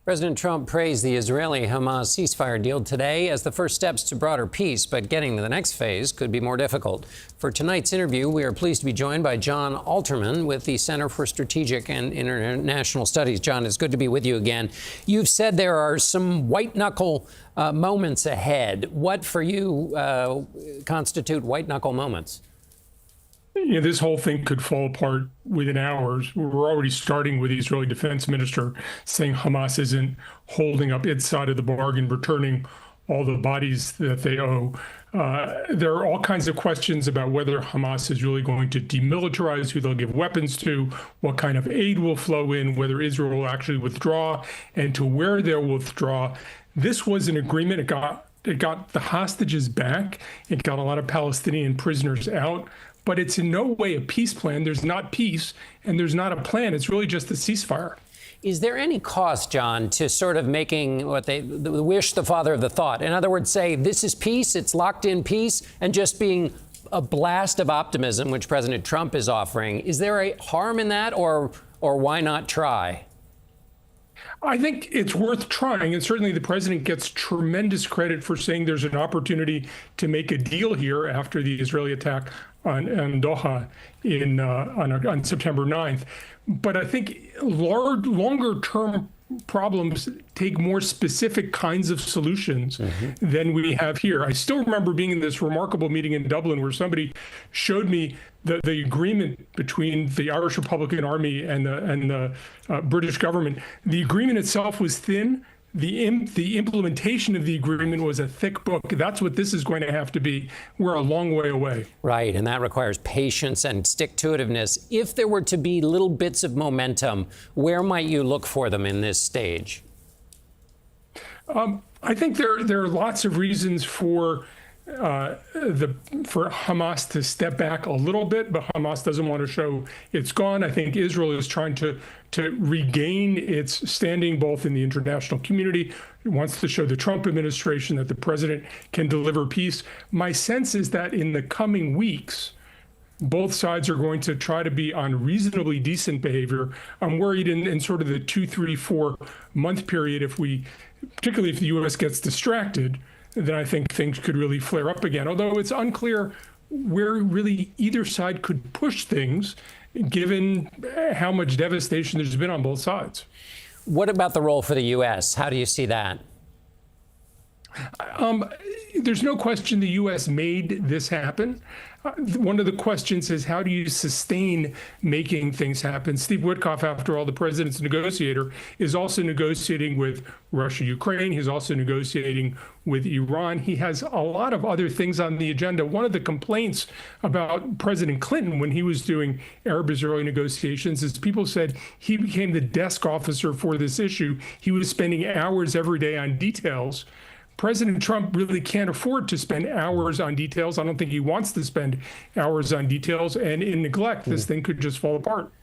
President Trump praised the Israeli-Hamas ceasefire deal today as the first steps to broader peace, but getting to the next phase could be more difficult. For tonight's interview, we are pleased to be joined by Jon Alterman with the Center for Strategic and International Studies. John, it's good to be with you again. You've said there are some white-knuckle moments ahead. What, for you, constitute white-knuckle moments? You know, this whole thing could fall apart within hours. We're already starting with the Israeli defense minister saying Hamas isn't holding up its side of the bargain, returning all the bodies that they owe. There are all kinds of questions about whether Hamas is really going to demilitarize, who they'll give weapons to, what kind of aid will flow in, whether Israel will actually withdraw, and to where they'll withdraw. This was an agreement. It got the hostages back. It got a lot of Palestinian prisoners out. But it's in no way a peace plan. There's not peace, and there's not a plan. It's really just a ceasefire. Is there any cost, John, to sort of making what the wish the father of the thought? In other words, say this is peace, it's locked in peace, and just being a blast of optimism, which President Trump is offering. Is there a harm in that, or why not try? I think it's worth trying, and certainly the president gets tremendous credit for saying there's an opportunity to make a deal here after the Israeli attack on Doha on September 9th. But I think longer-term problems take more specific kinds of solutions than we have here. I still remember being in this remarkable meeting in Dublin where somebody showed me the agreement between the Irish Republican Army and the British government. The agreement itself was thin. The implementation of the agreement was a thick book. That's what this is going to have to be. We're a long way away. Right, and that requires patience and stick-to-itiveness. If there were to be little bits of momentum, where might you look for them in this stage? I think there are lots of reasons for Hamas to step back a little bit, but Hamas doesn't want to show it's gone. I think Israel is trying to regain its standing both in the international community. It wants to show the Trump administration that the president can deliver peace. My sense is that in the coming weeks, both sides are going to try to be on reasonably decent behavior. I'm worried in sort of the 2, 3, 4 month period, particularly if the U.S. gets distracted, then I think things could really flare up again. Although it's unclear where really either side could push things, given how much devastation there's been on both sides. What about the role for the U.S.? How do you see that? There's no question the U.S. made this happen. One of the questions is, how do you sustain making things happen? Steve Witkoff, after all, the president's negotiator, is also negotiating with Russia, Ukraine. He's also negotiating with Iran. He has a lot of other things on the agenda. One of the complaints about President Clinton when he was doing Arab-Israeli negotiations is people said he became the desk officer for this issue. He was spending hours every day on details. President Trump really can't afford to spend hours on details. I don't think he wants to spend hours on details. And in neglect, this thing could just fall apart.